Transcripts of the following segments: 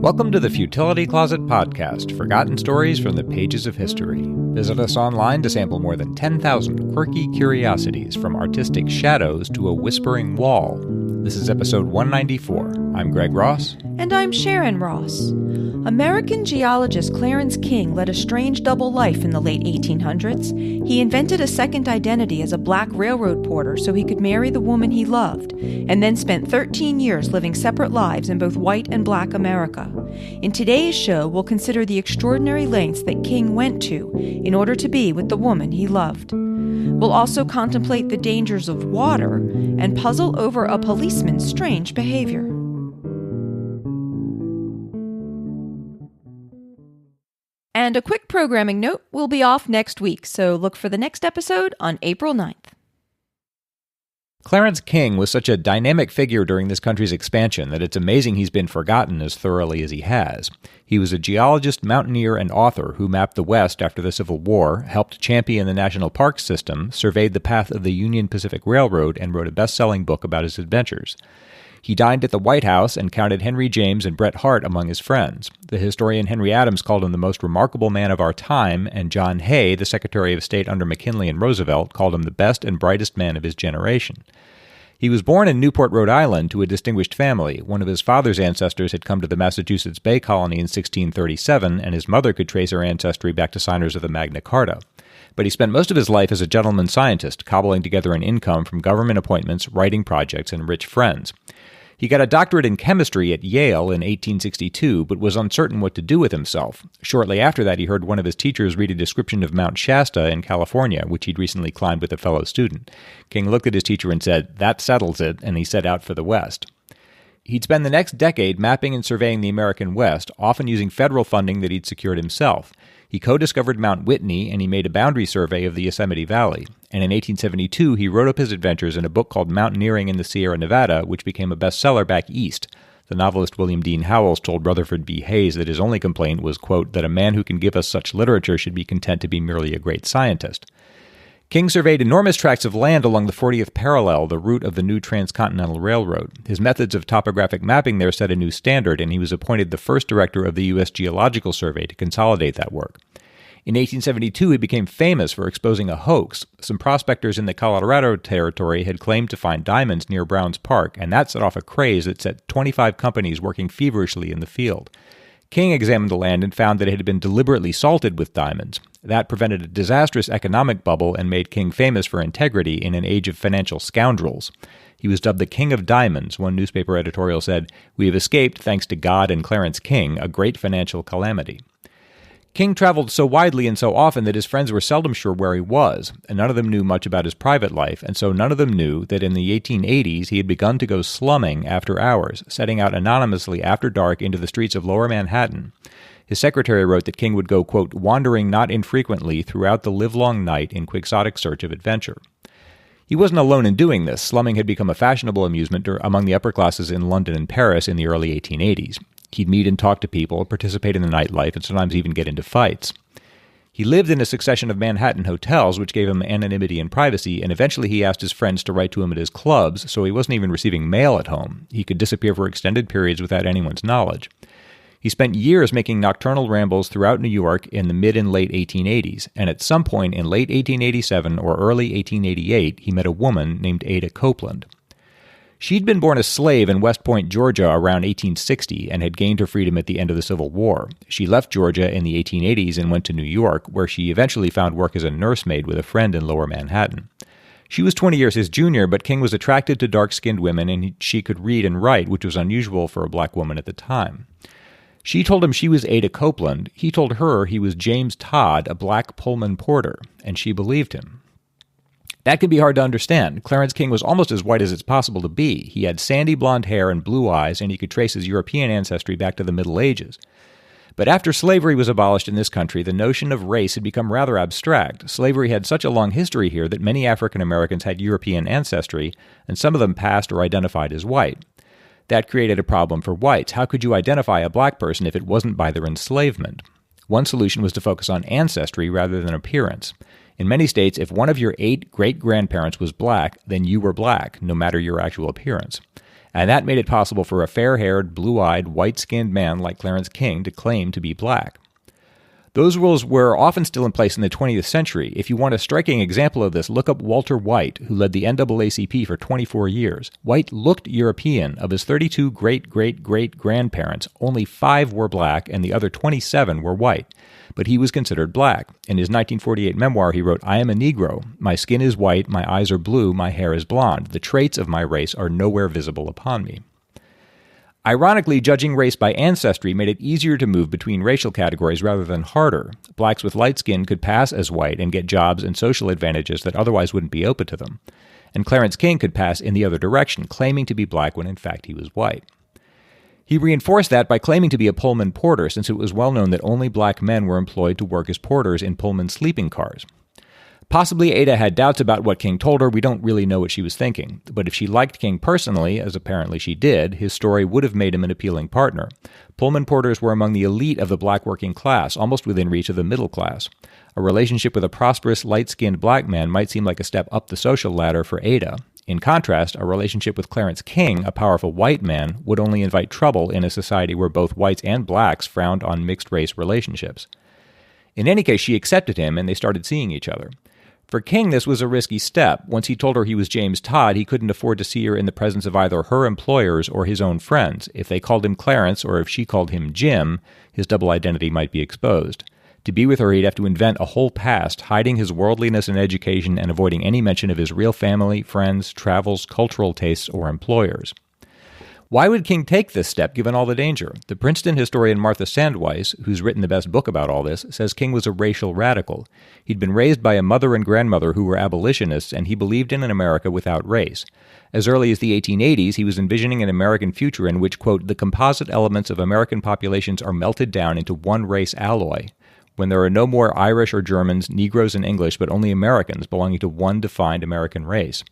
Welcome to the Futility Closet podcast, forgotten stories from the pages of history. Visit us online to sample more than 10,000 quirky curiosities, from artistic shadows to a whispering wall. This is episode 194. I'm Greg Ross. And I'm Sharon Ross. American geologist Clarence King led a strange double life in the late 1800s. He invented a second identity as a black railroad porter so he could marry the woman he loved, and then spent 13 years living separate lives in both white and black America. In today's show, we'll consider the extraordinary lengths that King went to in order to be with the woman he loved. We'll also contemplate the dangers of water and puzzle over a policeman's strange behavior. And a quick programming note, we'll be off next week, so look for the next episode on April 9th. Clarence King was such a dynamic figure during this country's expansion that it's amazing he's been forgotten as thoroughly as he has. He was a geologist, mountaineer, and author who mapped the West after the Civil War, helped champion the national park system, surveyed the path of the Union Pacific Railroad, and wrote a best-selling book about his adventures. He dined at the White House and counted Henry James and Bret Harte among his friends. The historian Henry Adams called him the most remarkable man of our time, and John Hay, the Secretary of State under McKinley and Roosevelt, called him the best and brightest man of his generation. He was born in Newport, Rhode Island, to a distinguished family. One of his father's ancestors had come to the Massachusetts Bay Colony in 1637, and his mother could trace her ancestry back to signers of the Magna Carta. But he spent most of his life as a gentleman scientist, cobbling together an income from government appointments, writing projects, and rich friends. He got a doctorate in chemistry at Yale in 1862, but was uncertain what to do with himself. Shortly after that, he heard one of his teachers read a description of Mount Shasta in California, which he'd recently climbed with a fellow student. King looked at his teacher and said, "That settles it," and he set out for the West. He'd spend the next decade mapping and surveying the American West, often using federal funding that he'd secured himself. He co-discovered Mount Whitney, and he made a boundary survey of the Yosemite Valley. And in 1872, he wrote up his adventures in a book called Mountaineering in the Sierra Nevada, which became a bestseller back east. The novelist William Dean Howells told Rutherford B. Hayes that his only complaint was, quote, that a man who can give us such literature should be content to be merely a great scientist. King surveyed enormous tracts of land along the 40th parallel, the route of the new transcontinental railroad. His methods of topographic mapping there set a new standard, and he was appointed the first director of the U.S. Geological Survey to consolidate that work. In 1872, he became famous for exposing a hoax. Some prospectors in the Colorado Territory had claimed to find diamonds near Browns Park, and that set off a craze that set 25 companies working feverishly in the field. King examined the land and found that it had been deliberately salted with diamonds. That prevented a disastrous economic bubble and made King famous for integrity in an age of financial scoundrels. He was dubbed the King of Diamonds. One newspaper editorial said, "We have escaped, thanks to God and Clarence King, a great financial calamity." King traveled so widely and so often that his friends were seldom sure where he was, and none of them knew much about his private life, and so none of them knew that in the 1880s he had begun to go slumming after hours, setting out anonymously after dark into the streets of lower Manhattan. His secretary wrote that King would go, quote, wandering not infrequently throughout the livelong night in quixotic search of adventure. He wasn't alone in doing this. Slumming had become a fashionable amusement among the upper classes in London and Paris in the early 1880s. He'd meet and talk to people, participate in the nightlife, and sometimes even get into fights. He lived in a succession of Manhattan hotels, which gave him anonymity and privacy, and eventually he asked his friends to write to him at his clubs, so he wasn't even receiving mail at home. He could disappear for extended periods without anyone's knowledge. He spent years making nocturnal rambles throughout New York in the mid and late 1880s, and at some point in late 1887 or early 1888, he met a woman named Ada Copeland. She'd been born a slave in West Point, Georgia around 1860 and had gained her freedom at the end of the Civil War. She left Georgia in the 1880s and went to New York, where she eventually found work as a nursemaid with a friend in lower Manhattan. She was 20 years his junior, but King was attracted to dark-skinned women, and she could read and write, which was unusual for a black woman at the time. She told him she was Ada Copeland. He told her he was James Todd, a black Pullman porter, and she believed him. That can be hard to understand. Clarence King was almost as white as it's possible to be. He had sandy blonde hair and blue eyes, and he could trace his European ancestry back to the Middle Ages. But after slavery was abolished in this country, the notion of race had become rather abstract. Slavery had such a long history here that many African Americans had European ancestry, and some of them passed or identified as white. That created a problem for whites. How could you identify a black person if it wasn't by their enslavement? One solution was to focus on ancestry rather than appearance. In many states, if one of your 8 great-grandparents was black, then you were black, no matter your actual appearance. and that made it possible for a fair-haired, blue-eyed, white-skinned man like Clarence King to claim to be black. Those rules were often still in place in the 20th century. If you want a striking example of this, look up Walter White, who led the NAACP for 24 years. White looked European. Of his 32 great-great-great-grandparents, only 5 were black and the other 27 were white. But he was considered black. In his 1948 memoir, he wrote, "I am a Negro. My skin is white, my eyes are blue, my hair is blonde. The traits of my race are nowhere visible upon me." Ironically, judging race by ancestry made it easier to move between racial categories rather than harder. Blacks with light skin could pass as white and get jobs and social advantages that otherwise wouldn't be open to them. And Clarence King could pass in the other direction, claiming to be black when in fact he was white. He reinforced that by claiming to be a Pullman porter, since it was well known that only black men were employed to work as porters in Pullman sleeping cars. Possibly Ada had doubts about what King told her. We don't really know what she was thinking. But if she liked King personally, as apparently she did, his story would have made him an appealing partner. Pullman porters were among the elite of the black working class, almost within reach of the middle class. A relationship with a prosperous, light-skinned black man might seem like a step up the social ladder for Ada. In contrast, a relationship with Clarence King, a powerful white man, would only invite trouble in a society where both whites and blacks frowned on mixed-race relationships. In any case, she accepted him, and they started seeing each other. For King, this was a risky step. Once he told her he was James Todd, he couldn't afford to see her in the presence of either her employers or his own friends. If they called him Clarence, or if she called him Jim, his double identity might be exposed. To be with her, he'd have to invent a whole past, hiding his worldliness and education and avoiding any mention of his real family, friends, travels, cultural tastes, or employers. Why would King take this step, given all the danger? The Princeton historian Martha Sandweiss, who's written the best book about all this, says King was a racial radical. He'd been raised by a mother and grandmother who were abolitionists, and he believed in an America without race. As early as the 1880s, he was envisioning an American future in which, quote, "the composite elements of American populations are melted down into one race alloy, when there are no more Irish or Germans, Negroes and English, but only Americans belonging to one defined American race."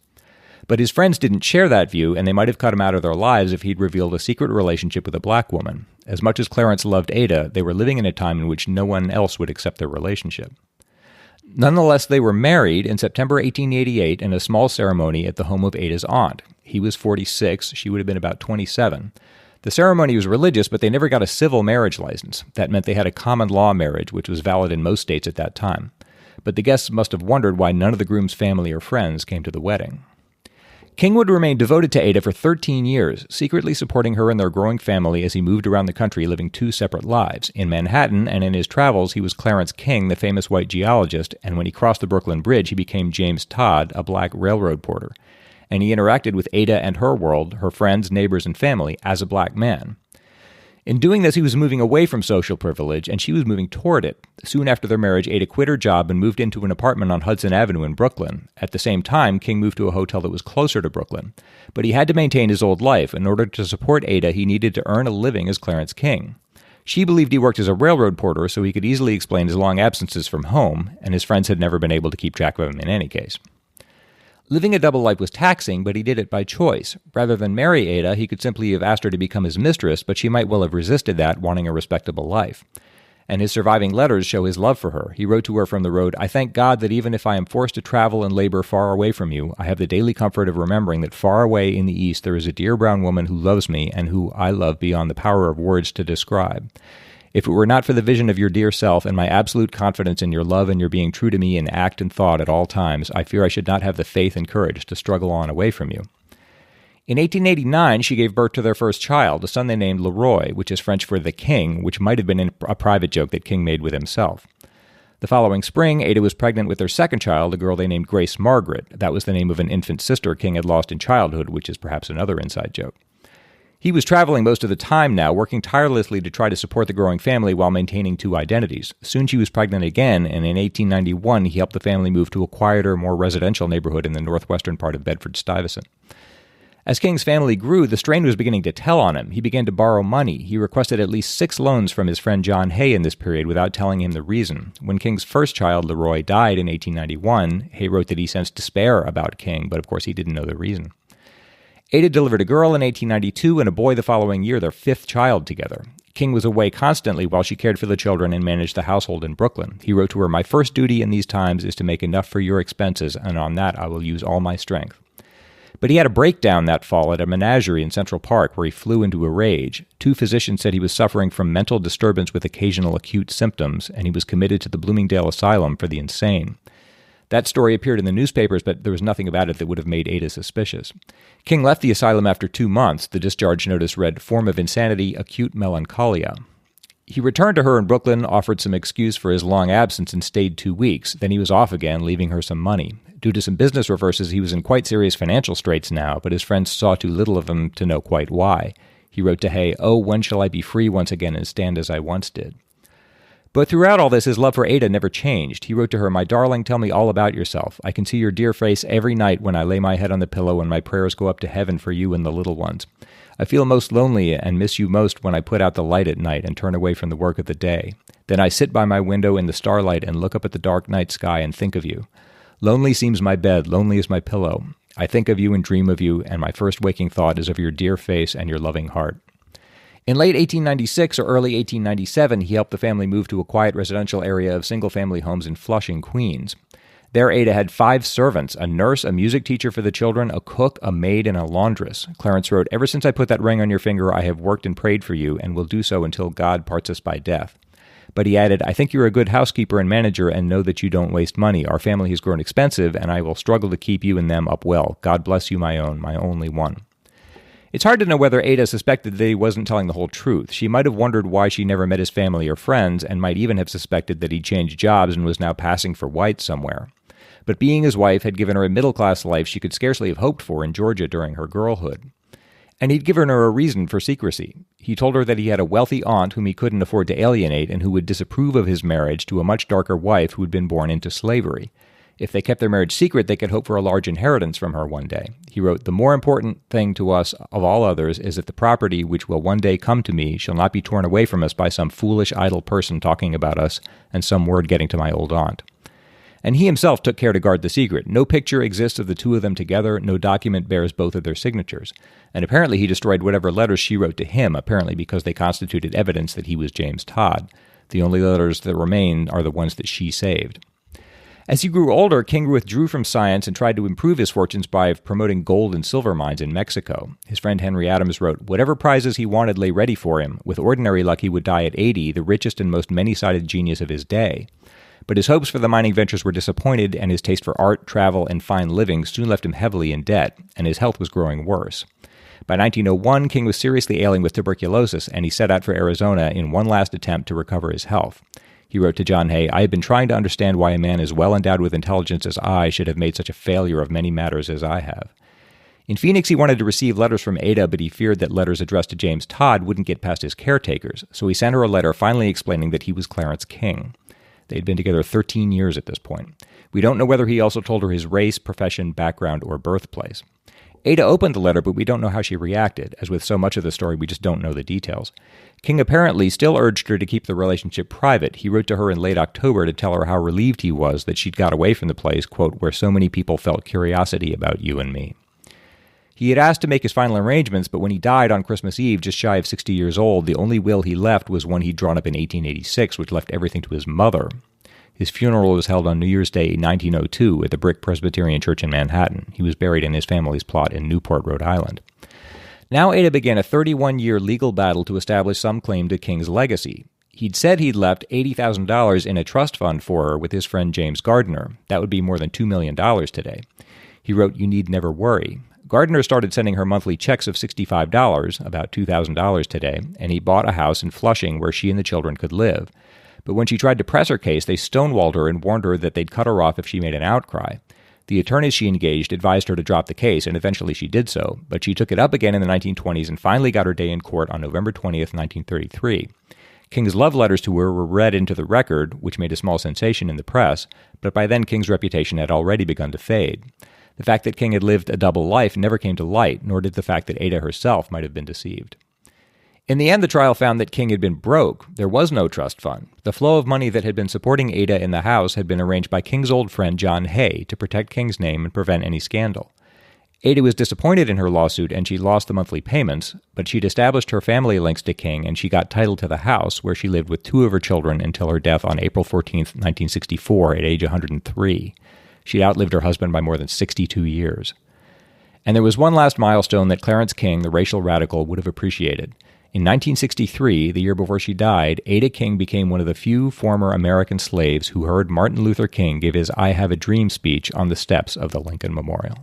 But his friends didn't share that view, and they might have cut him out of their lives if he'd revealed a secret relationship with a black woman. As much as Clarence loved Ada, they were living in a time in which no one else would accept their relationship. Nonetheless, they were married in September 1888 in a small ceremony at the home of Ada's aunt. He was 46, she would have been about 27. The ceremony was religious, but they never got a civil marriage license. That meant they had a common law marriage, which was valid in most states at that time. But the guests must have wondered why none of the groom's family or friends came to the wedding. King would remain devoted to Ada for 13 years, secretly supporting her and their growing family as he moved around the country living 2 separate lives. In Manhattan and in his travels, he was Clarence King, the famous white geologist, and when he crossed the Brooklyn Bridge, he became James Todd, a black railroad porter. And he interacted with Ada and her world, her friends, neighbors, and family, as a black man. In doing this, he was moving away from social privilege, and she was moving toward it. Soon after their marriage, Ada quit her job and moved into an apartment on Hudson Avenue in Brooklyn. At the same time, King moved to a hotel that was closer to Brooklyn. But he had to maintain his old life. In order to support Ada, he needed to earn a living as Clarence King. She believed he worked as a railroad porter, so he could easily explain his long absences from home, and his friends had never been able to keep track of him in any case. Living a double life was taxing, but he did it by choice. Rather than marry Ada, he could simply have asked her to become his mistress, but she might well have resisted that, wanting a respectable life. And his surviving letters show his love for her. He wrote to her from the road, "I thank God that even if I am forced to travel and labor far away from you, I have the daily comfort of remembering that far away in the East there is a dear brown woman who loves me and who I love beyond the power of words to describe. If it were not for the vision of your dear self and my absolute confidence in your love and your being true to me in act and thought at all times, I fear I should not have the faith and courage to struggle on away from you." In 1889, she gave birth to their first child, a son they named Leroy, which is French for the king, which might have been a private joke that King made with himself. The following spring, Ada was pregnant with their second child, a girl they named Grace Margaret. That was the name of an infant sister King had lost in childhood, which is perhaps another inside joke. He was traveling most of the time now, working tirelessly to try to support the growing family while maintaining 2 identities. Soon she was pregnant again, and in 1891 he helped the family move to a quieter, more residential neighborhood in the northwestern part of Bedford-Stuyvesant. As King's family grew, the strain was beginning to tell on him. He began to borrow money. He requested at least 6 loans from his friend John Hay in this period without telling him the reason. When King's first child, Leroy, died in 1891, Hay wrote that he sensed despair about King, but of course he didn't know the reason. Ada delivered a girl in 1892 and a boy the following year, their 5th child together. King was away constantly while she cared for the children and managed the household in Brooklyn. He wrote to her, "My first duty in these times is to make enough for your expenses, and on that I will use all my strength." But he had a breakdown that fall at a menagerie in Central Park where he flew into a rage. 2 physicians said he was suffering from mental disturbance with occasional acute symptoms, and he was committed to the Bloomingdale Asylum for the insane. That story appeared in the newspapers, but there was nothing about it that would have made Ada suspicious. King left the asylum after 2 months. The discharge notice read, "Form of insanity, acute melancholia." He returned to her in Brooklyn, offered some excuse for his long absence, and stayed 2 weeks. Then he was off again, leaving her some money. Due to some business reverses, he was in quite serious financial straits now, but his friends saw too little of him to know quite why. He wrote to Hay, "Oh, when shall I be free once again and stand as I once did?" But throughout all this, his love for Ada never changed. He wrote to her, "My darling, tell me all about yourself. I can see your dear face every night when I lay my head on the pillow and my prayers go up to heaven for you and the little ones. I feel most lonely and miss you most when I put out the light at night and turn away from the work of the day. Then I sit by my window in the starlight and look up at the dark night sky and think of you. Lonely seems my bed, lonely is my pillow. I think of you and dream of you, and my first waking thought is of your dear face and your loving heart." In late 1896 or early 1897, he helped the family move to a quiet residential area of single-family homes in Flushing, Queens. There, Ada had 5 servants, a nurse, a music teacher for the children, a cook, a maid, and a laundress. Clarence wrote, "Ever since I put that ring on your finger, I have worked and prayed for you, and will do so until God parts us by death." But he added, "I think you're a good housekeeper and manager and know that you don't waste money. Our family has grown expensive, and I will struggle to keep you and them up well. God bless you, my own, my only one." It's hard to know whether Ada suspected that he wasn't telling the whole truth. She might have wondered why she never met his family or friends, and might even have suspected that he'd changed jobs and was now passing for white somewhere. But being his wife had given her a middle-class life she could scarcely have hoped for in Georgia during her girlhood. And he'd given her a reason for secrecy. He told her that he had a wealthy aunt whom he couldn't afford to alienate and who would disapprove of his marriage to a much darker wife who had been born into slavery. If they kept their marriage secret, they could hope for a large inheritance from her one day. He wrote, "The more important thing to us of all others is that the property which will one day come to me shall not be torn away from us by some foolish, idle person talking about us and some word getting to my old aunt." And he himself took care to guard the secret. No picture exists of the 2 of them together, no document bears both of their signatures. And apparently he destroyed whatever letters she wrote to him, apparently because they constituted evidence that he was James Todd. The only letters that remain are the ones that she saved. As he grew older, King withdrew from science and tried to improve his fortunes by promoting gold and silver mines in Mexico. His friend Henry Adams wrote, "Whatever prizes he wanted lay ready for him. With ordinary luck, he would die at 80, the richest and most many-sided genius of his day." But his hopes for the mining ventures were disappointed, and his taste for art, travel, and fine living soon left him heavily in debt, and his health was growing worse. By 1901, King was seriously ailing with tuberculosis, and he set out for Arizona in one last attempt to recover his health. He wrote to John Hay, "I have been trying to understand why a man as well endowed with intelligence as I should have made such a failure of many matters as I have." In Phoenix, he wanted to receive letters from Ada, but he feared that letters addressed to James Todd wouldn't get past his caretakers, so he sent her a letter finally explaining that he was Clarence King. They had been together 13 years at this point. We don't know whether he also told her his race, profession, background, or birthplace. Ada opened the letter, but we don't know how she reacted. As with so much of the story, we just don't know the details. King apparently still urged her to keep the relationship private. He wrote to her in late October to tell her how relieved he was that she'd got away from the place, quote, "where so many people felt curiosity about you and me." He had asked to make his final arrangements, but when he died on Christmas Eve, just shy of 60 years old, the only will he left was one he'd drawn up in 1886, which left everything to his mother. His funeral was held on New Year's Day, 1902, at the Brick Presbyterian Church in Manhattan. He was buried in his family's plot in Newport, Rhode Island. Now Ada began a 31-year legal battle to establish some claim to King's legacy. He'd said he'd left $80,000 in a trust fund for her with his friend James Gardner. That would be more than $2 million today. He wrote, "You need never worry." Gardner started sending her monthly checks of $65, about $2,000 today, and he bought a house in Flushing where she and the children could live. But when she tried to press her case, they stonewalled her and warned her that they'd cut her off if she made an outcry. The attorneys she engaged advised her to drop the case, and eventually she did so, but she took it up again in the 1920s and finally got her day in court on November 20th, 1933. King's love letters to her were read into the record, which made a small sensation in the press, but by then King's reputation had already begun to fade. The fact that King had lived a double life never came to light, nor did the fact that Ada herself might have been deceived. In the end, the trial found that King had been broke. There was no trust fund. The flow of money that had been supporting Ada in the house had been arranged by King's old friend John Hay to protect King's name and prevent any scandal. Ada was disappointed in her lawsuit and she lost the monthly payments, but she'd established her family links to King and she got title to the house where she lived with 2 of her children until her death on April 14, 1964, at age 103. She'd outlived her husband by more than 62 years. And there was one last milestone that Clarence King, the racial radical, would have appreciated. In 1963, the year before she died, Ada King became one of the few former American slaves who heard Martin Luther King give his I Have a Dream speech on the steps of the Lincoln Memorial.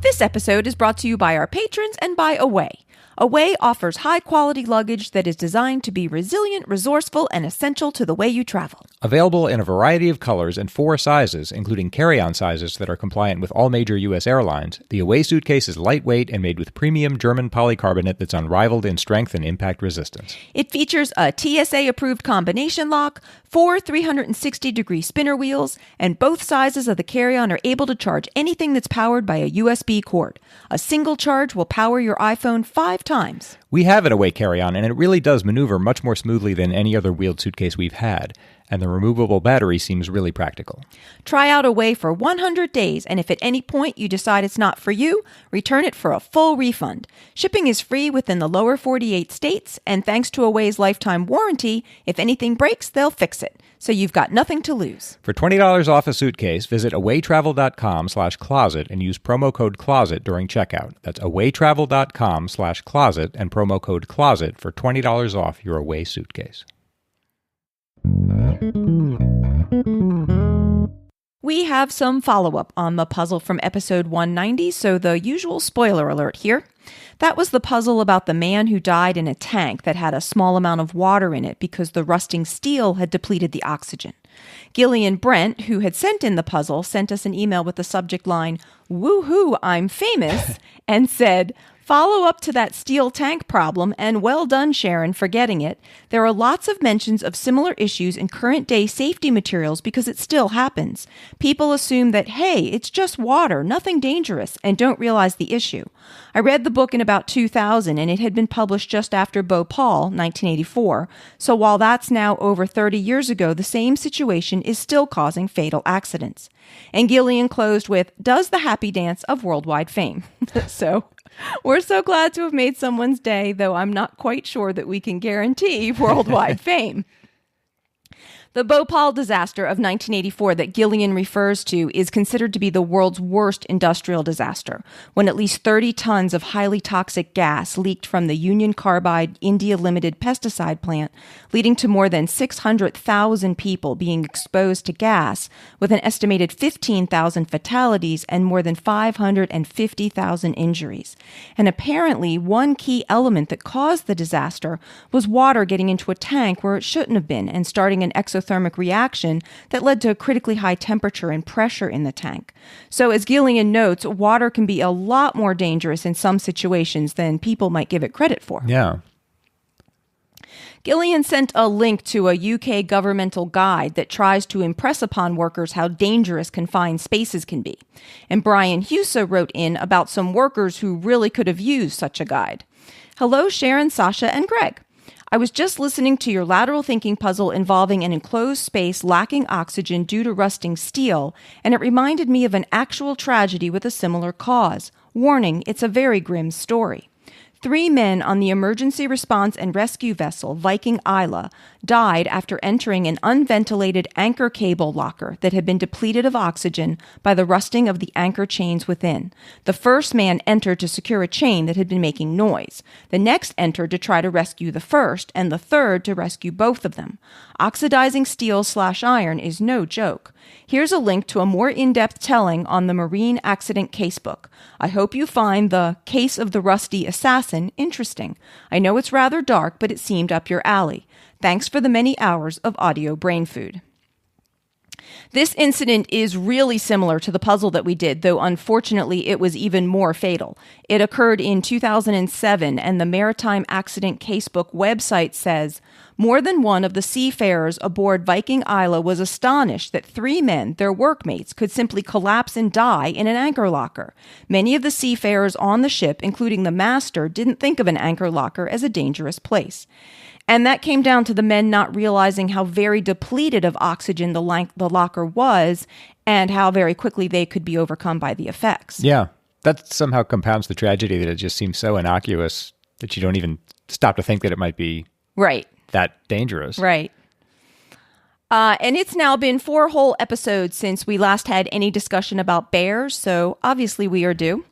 This episode is brought to you by our patrons and by Away. Away offers high-quality luggage that is designed to be resilient, resourceful, and essential to the way you travel. Available in a variety of colors and 4 sizes, including carry-on sizes that are compliant with all major U.S. airlines, the Away suitcase is lightweight and made with premium German polycarbonate that's unrivaled in strength and impact resistance. It features a TSA-approved combination lock, 4 360-degree spinner wheels, and both sizes of the carry-on are able to charge anything that's powered by a USB cord. A single charge will power your iPhone 5 times. We have an Away carry-on, and it really does maneuver much more smoothly than any other wheeled suitcase we've had, and the removable battery seems really practical. Try out Away for 100 days, and if at any point you decide it's not for you, return it for a full refund. Shipping is free within the lower 48 states, and thanks to Away's lifetime warranty, if anything breaks, they'll fix it. So you've got nothing to lose. For $20 off a suitcase, visit awaytravel.com/closet and use promo code CLOSET during checkout. That's awaytravel.com/closet and promo code CLOSET for $20 off your Away suitcase. We have some follow-up on the puzzle from episode 190, so the usual spoiler alert here. That was the puzzle about the man who died in a tank that had a small amount of water in it because the rusting steel had depleted the oxygen. Gillian Brent, who had sent in the puzzle, sent us an email with the subject line, "Woohoo, I'm famous," and said, "Follow up to that steel tank problem, and well done, Sharon, for getting it. There are lots of mentions of similar issues in current-day safety materials because it still happens. People assume that, hey, it's just water, nothing dangerous, and don't realize the issue. I read the book in about 2000, and it had been published just after Bhopal, 1984, so while that's now over 30 years ago, the same situation is still causing fatal accidents." And Gillian closed with, "Does the happy dance of worldwide fame." So we're so glad to have made someone's day, though I'm not quite sure that we can guarantee worldwide fame. The Bhopal disaster of 1984 that Gillian refers to is considered to be the world's worst industrial disaster, when at least 30 tons of highly toxic gas leaked from the Union Carbide India Limited pesticide plant, leading to more than 600,000 people being exposed to gas, with an estimated 15,000 fatalities and more than 550,000 injuries. And apparently, one key element that caused the disaster was water getting into a tank where it shouldn't have been and starting an exothermic reaction that led to a critically high temperature and pressure in the tank. So as Gillian notes, water can be a lot more dangerous in some situations than people might give it credit for. Yeah. Gillian sent a link to a UK governmental guide that tries to impress upon workers how dangerous confined spaces can be. And Brian Husa wrote in about some workers who really could have used such a guide. "Hello, Sharon, Sasha, and Greg. I was just listening to your lateral thinking puzzle involving an enclosed space lacking oxygen due to rusting steel, and it reminded me of an actual tragedy with a similar cause. Warning, it's a very grim story. 3 men on the emergency response and rescue vessel Viking Isla died after entering an unventilated anchor cable locker that had been depleted of oxygen by the rusting of the anchor chains within. The first man entered to secure a chain that had been making noise. The next entered to try to rescue the first, and the third to rescue both of them. Oxidizing steel/iron is no joke. Here's a link to a more in-depth telling on the Marine Accident Casebook. I hope you find the Case of the Rusty Assassin interesting. I know it's rather dark, but it seemed up your alley. Thanks for the many hours of audio brain food." This incident is really similar to the puzzle that we did, though unfortunately it was even more fatal. It occurred in 2007, and the Maritime Accident Casebook website says, "More than one of the seafarers aboard Viking Isla was astonished that 3 men, their workmates, could simply collapse and die in an anchor locker. Many of the seafarers on the ship, including the master, didn't think of an anchor locker as a dangerous place." And that came down to the men not realizing how very depleted of oxygen the locker was and how very quickly they could be overcome by the effects. Yeah, that somehow compounds the tragedy that it just seems so innocuous that you don't even stop to think that it might be right. that dangerous. Right. And it's now been 4 whole episodes since we last had any discussion about bears, so obviously we are due.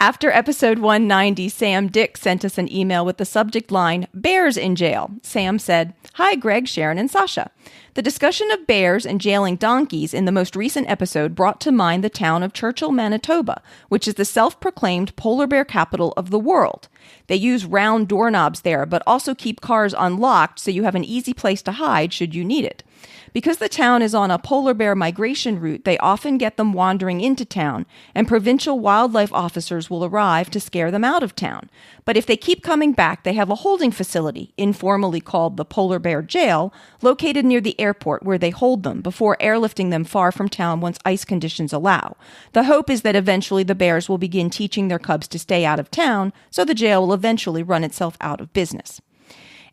After episode 190, Sam Dick sent us an email with the subject line, Bears in Jail. Sam said, Hi, Greg, Sharon, and Sasha. The discussion of bears and jailing donkeys in the most recent episode brought to mind the town of Churchill, Manitoba, which is the self-proclaimed polar bear capital of the world. They use round doorknobs there, but also keep cars unlocked so you have an easy place to hide should you need it. Because the town is on a polar bear migration route, they often get them wandering into town, and provincial wildlife officers will arrive to scare them out of town. But if they keep coming back, they have a holding facility, informally called the Polar Bear Jail, located near the airport where they hold them before airlifting them far from town once ice conditions allow. The hope is that eventually the bears will begin teaching their cubs to stay out of town, so the jail will eventually run itself out of business.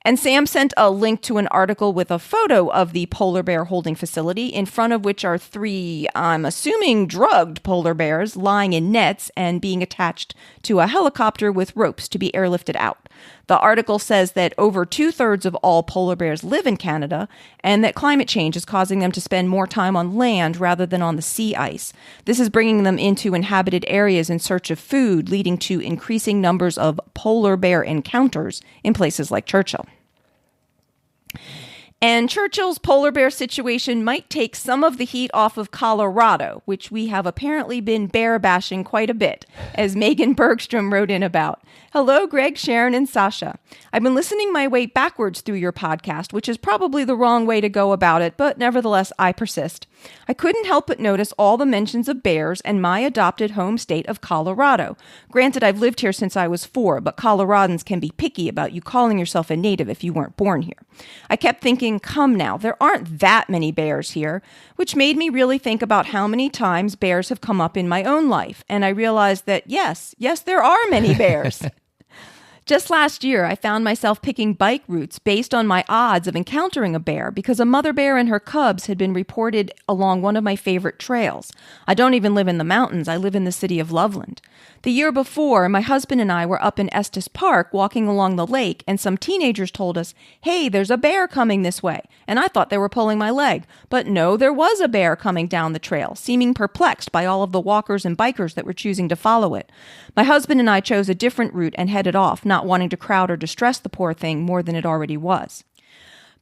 And Sam sent a link to an article with a photo of the polar bear holding facility, in front of which are 3, I'm assuming, drugged polar bears lying in nets and being attached to a helicopter with ropes to be airlifted out. The article says that over 2/3 of all polar bears live in Canada, and that climate change is causing them to spend more time on land rather than on the sea ice. This is bringing them into inhabited areas in search of food, leading to increasing numbers of polar bear encounters in places like Churchill. And Churchill's polar bear situation might take some of the heat off of Colorado, which we have apparently been bear bashing quite a bit, as Megan Bergstrom wrote in about. Hello, Greg, Sharon, and Sasha. I've been listening my way backwards through your podcast, which is probably the wrong way to go about it, but nevertheless, I persist. I couldn't help but notice all the mentions of bears and my adopted home state of Colorado. Granted, I've lived here since I was 4, but Coloradans can be picky about you calling yourself a native if you weren't born here. I kept thinking, come now, there aren't that many bears here, which made me really think about how many times bears have come up in my own life. And I realized that, yes, there are many bears. Just last year, I found myself picking bike routes based on my odds of encountering a bear because a mother bear and her cubs had been reported along one of my favorite trails. I don't even live in the mountains. I live in the city of Loveland. The year before, my husband and I were up in Estes Park walking along the lake, and some teenagers told us, hey, there's a bear coming this way. And I thought they were pulling my leg. But no, there was a bear coming down the trail, seeming perplexed by all of the walkers and bikers that were choosing to follow it. My husband and I chose a different route and headed off, not wanting to crowd or distress the poor thing more than it already was.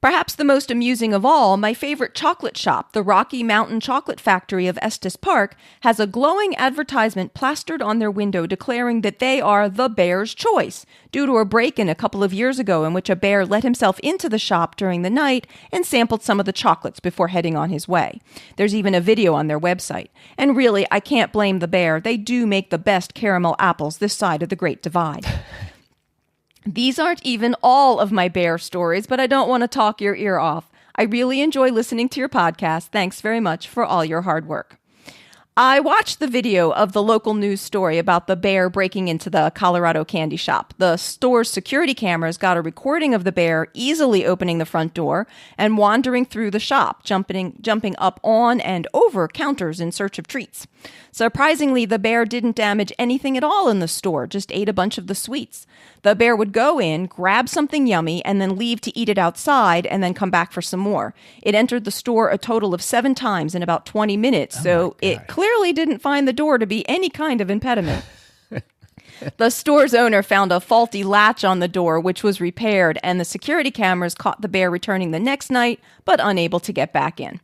Perhaps the most amusing of all, my favorite chocolate shop, the Rocky Mountain Chocolate Factory of Estes Park, has a glowing advertisement plastered on their window declaring that they are the bear's choice, due to a break-in a couple of years ago in which a bear let himself into the shop during the night and sampled some of the chocolates before heading on his way. There's even a video on their website. And really, I can't blame the bear. They do make the best caramel apples this side of the Great Divide. These aren't even all of my bear stories, but I don't want to talk your ear off. I really enjoy listening to your podcast. Thanks very much for all your hard work. I watched the video of the local news story about the bear breaking into the Colorado candy shop. The store's security cameras got a recording of the bear easily opening the front door and wandering through the shop, jumping up on and over counters in search of treats. Surprisingly, the bear didn't damage anything at all in the store, just ate a bunch of the sweets. The bear would go in, grab something yummy, and then leave to eat it outside and then come back for some more. It entered the store a total of 7 times in about 20 minutes, so it clearly didn't find the door to be any kind of impediment. The store's owner found a faulty latch on the door, which was repaired, and the security cameras caught the bear returning the next night, but unable to get back in.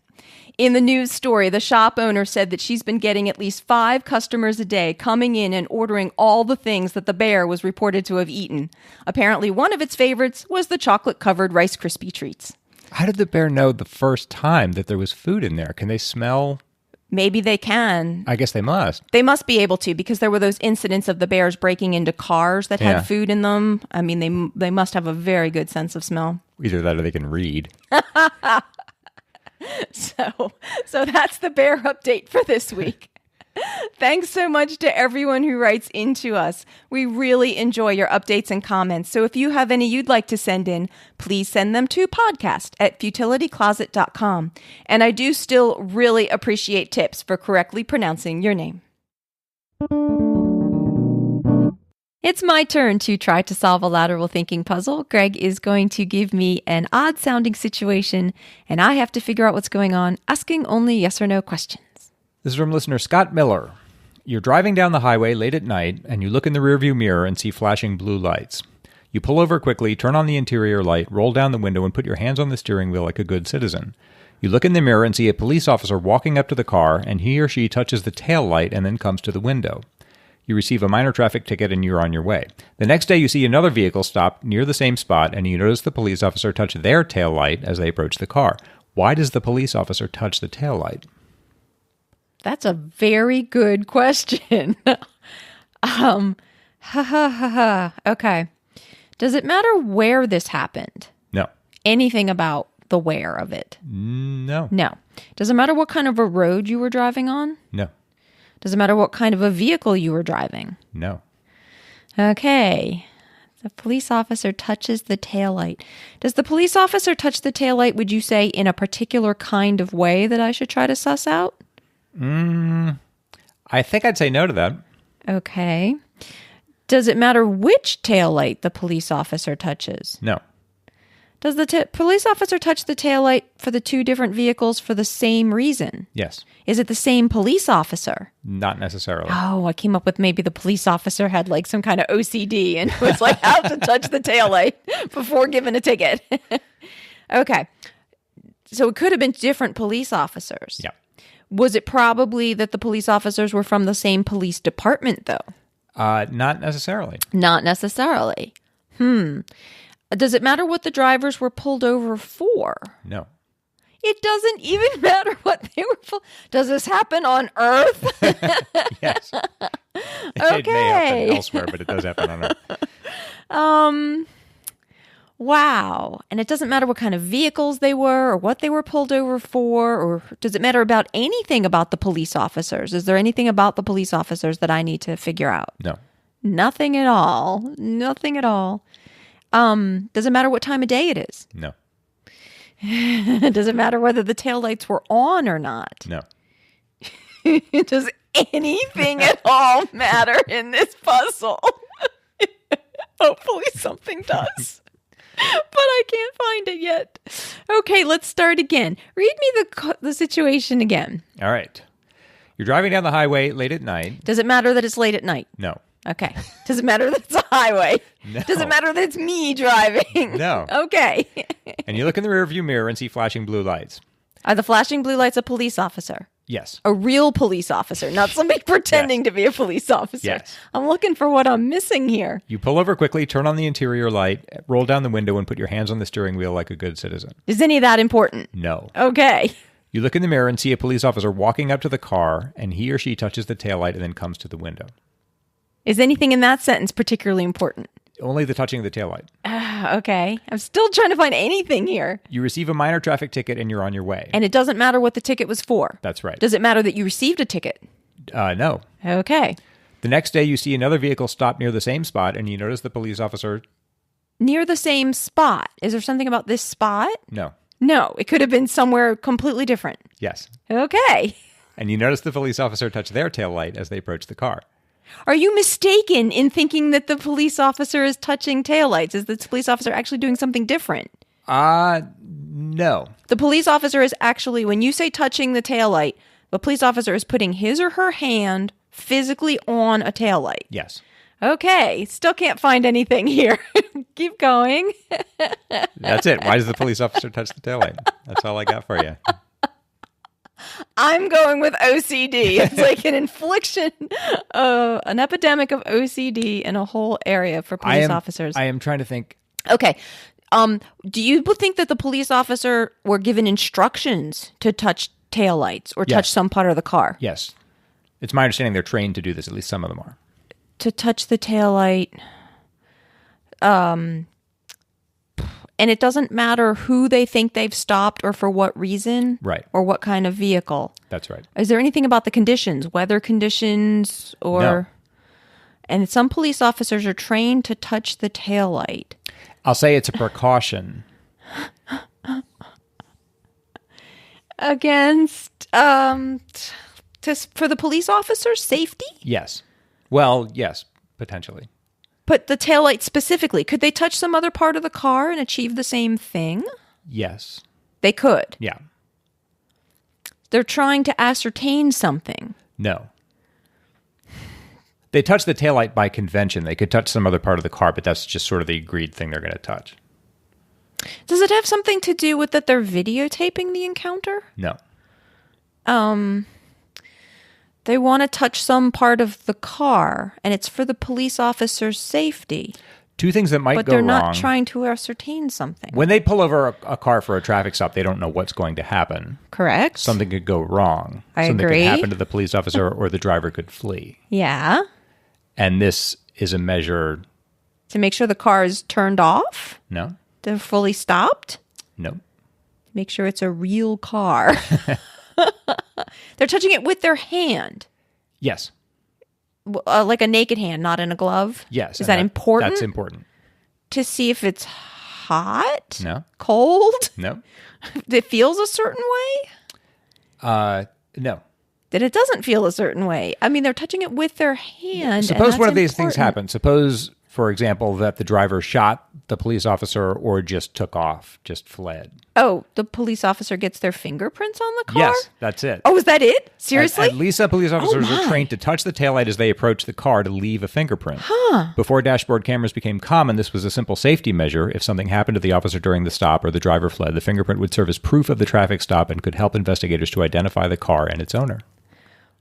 In the news story, the shop owner said that she's been getting at least 5 customers a day coming in and ordering all the things that the bear was reported to have eaten. Apparently, one of its favorites was the chocolate-covered Rice Krispie treats. How did the bear know the first time that there was food in there? Can they smell? Maybe they can. I guess they must. They must be able to, because there were those incidents of the bears breaking into cars that had food in them. I mean, they must have a very good sense of smell. Either that or they can read. So that's the bear update for this week. Thanks so much to everyone who writes into us. We really enjoy your updates and comments. So if you have any you'd like to send in, please send them to podcast@futilitycloset.com. And I do still really appreciate tips for correctly pronouncing your name. It's my turn to try to solve a lateral thinking puzzle. Greg is going to give me an odd-sounding situation, and I have to figure out what's going on, asking only yes or no questions. This is from listener Scott Miller. You're driving down the highway late at night, and you look in the rearview mirror and see flashing blue lights. You pull over quickly, turn on the interior light, roll down the window, and put your hands on the steering wheel like a good citizen. You look in the mirror and see a police officer walking up to the car, and he or she touches the tail light and then comes to the window. You receive a minor traffic ticket and you're on your way. The next day you see another vehicle stop near the same spot, and you notice the police officer touch their tail light as they approach the car. Why does the police officer touch the tail light? That's a very good question. Okay. Does it matter where this happened? No. Anything about the where of it? No. No. Does it matter what kind of a road you were driving on? No. Does it matter what kind of a vehicle you were driving? No. Okay. The police officer touches the taillight. Does the police officer touch the taillight, would you say, in a particular kind of way that I should try to suss out? I think I'd say no to that. Okay. Does it matter which taillight the police officer touches? No. Does the police officer touch the taillight for the two different vehicles for the same reason? Yes. Is it the same police officer? Not necessarily. Oh, I came up with maybe the police officer had like some kind of OCD and was like, how to touch the taillight before giving a ticket. Okay. So it could have been different police officers. Yeah. Was it probably that the police officers were from the same police department, though? Not necessarily. Not necessarily. Does it matter what the drivers were pulled over for? No. It doesn't even matter what they were. Does this happen on Earth? Yes. Okay. It may happen elsewhere, but it does happen on Earth. Wow. And it doesn't matter what kind of vehicles they were or what they were pulled over for, or does it matter about anything about the police officers? Is there anything about the police officers that I need to figure out? No. Nothing at all. Nothing at all. Does it matter what time of day it is? No. Does it matter whether the taillights were on or not? No. Does anything at all matter in this puzzle? Hopefully something does. But I can't find it yet. Okay, let's start again. Read me the situation again. All right. You're driving down the highway late at night. Does it matter that it's late at night? No. Okay. Does it matter that it's a highway? No. Does it matter that it's me driving? No. Okay. And you look in the rearview mirror and see flashing blue lights. Are the flashing blue lights a police officer? Yes. A real police officer, not somebody pretending to be a police officer. Yes. I'm looking for what I'm missing here. You pull over quickly, turn on the interior light, roll down the window, and put your hands on the steering wheel like a good citizen. Is any of that important? No. Okay. You look in the mirror and see a police officer walking up to the car, and he or she touches the taillight and then comes to the window. Is anything in that sentence particularly important? Only the touching of the taillight. Okay. I'm still trying to find anything here. You receive a minor traffic ticket and you're on your way. And it doesn't matter what the ticket was for. That's right. Does it matter that you received a ticket? No. Okay. The next day, you see another vehicle stop near the same spot, and you notice the police officer... Near the same spot. Is there something about this spot? No. No. It could have been somewhere completely different. Yes. Okay. And you notice the police officer touch their taillight as they approach the car. Are you mistaken in thinking that the police officer is touching taillights? Is the police officer actually doing something different? No. The police officer is actually, when you say touching the taillight, the police officer is putting his or her hand physically on a taillight. Yes. Okay. Still can't find anything here. Keep going. That's it. Why does the police officer touch the taillight? That's all I got for you. I'm going with OCD. It's like an infliction, an epidemic of OCD in a whole area for police officers. I am trying to think. Okay. Do you think that the police officer were given instructions to touch taillights or touch some part of the car? Yes. It's my understanding they're trained to do this. At least some of them are. To touch the taillight. And it doesn't matter who they think they've stopped or for what reason. Right. Or what kind of vehicle. That's right. Is there anything about the conditions, weather conditions or... No. And some police officers are trained to touch the taillight. I'll say it's a precaution. Against, for the police officer's safety? Yes. Well, yes, potentially. But the taillight specifically, could they touch some other part of the car and achieve the same thing? Yes. They could. Yeah. They're trying to ascertain something. No. They touch the taillight by convention. They could touch some other part of the car, but that's just sort of the agreed thing they're going to touch. Does it have something to do with that they're videotaping the encounter? No. They want to touch some part of the car, and it's for the police officer's safety. Two things that might go wrong. But they're not trying to ascertain something. When they pull over a car for a traffic stop, they don't know what's going to happen. Correct. Something could go wrong. I Something agree. could happen to the police officer or the driver could flee. Yeah. And this is a measure... To make sure the car is turned off? No. They're fully stopped? No. Make sure it's a real car. They're touching it with their hand. Yes. Like a naked hand, not in a glove? Yes. Is that important? That's important. To see if it's hot? No. Cold? No. It feels a certain way? No. That it doesn't feel a certain way. I mean, they're touching it with their hand. Suppose one of these things happened. Suppose, for example, that the driver shot the police officer or just took off, just fled. Oh, the police officer gets their fingerprints on the car? Yes, that's it. Oh, is that it? Seriously? At least police officers are trained to touch the taillight as they approach the car to leave a fingerprint. Before dashboard cameras became common, this was a simple safety measure. If something happened to the officer during the stop or the driver fled, the fingerprint would serve as proof of the traffic stop and could help investigators to identify the car and its owner.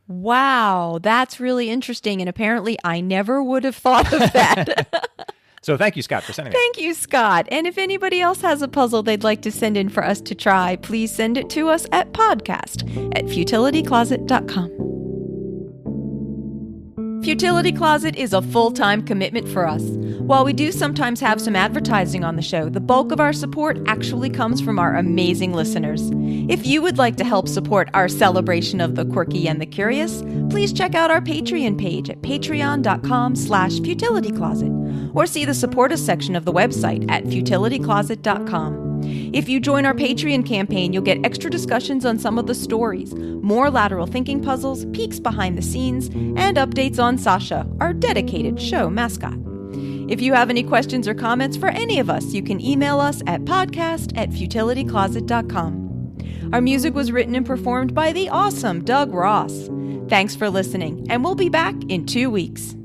Wow, that's really interesting. And apparently I never would have thought of that. So thank you, Scott, for sending it. Thank you, Scott. And if anybody else has a puzzle they'd like to send in for us to try, please send it to us at podcast@futilitycloset.com. Futility Closet is a full-time commitment for us. While we do sometimes have some advertising on the show, the bulk of our support actually comes from our amazing listeners. If you would like to help support our celebration of the quirky and the curious, please check out our Patreon page at patreon.com/futilitycloset or see the support us section of the website at futilitycloset.com. If you join our Patreon campaign, you'll get extra discussions on some of the stories, more lateral thinking puzzles, peeks behind the scenes, and updates on Sasha, our dedicated show mascot. If you have any questions or comments for any of us, you can email us at podcast@futilitycloset.com. Our music was written and performed by the awesome Doug Ross. Thanks for listening, and we'll be back in 2 weeks.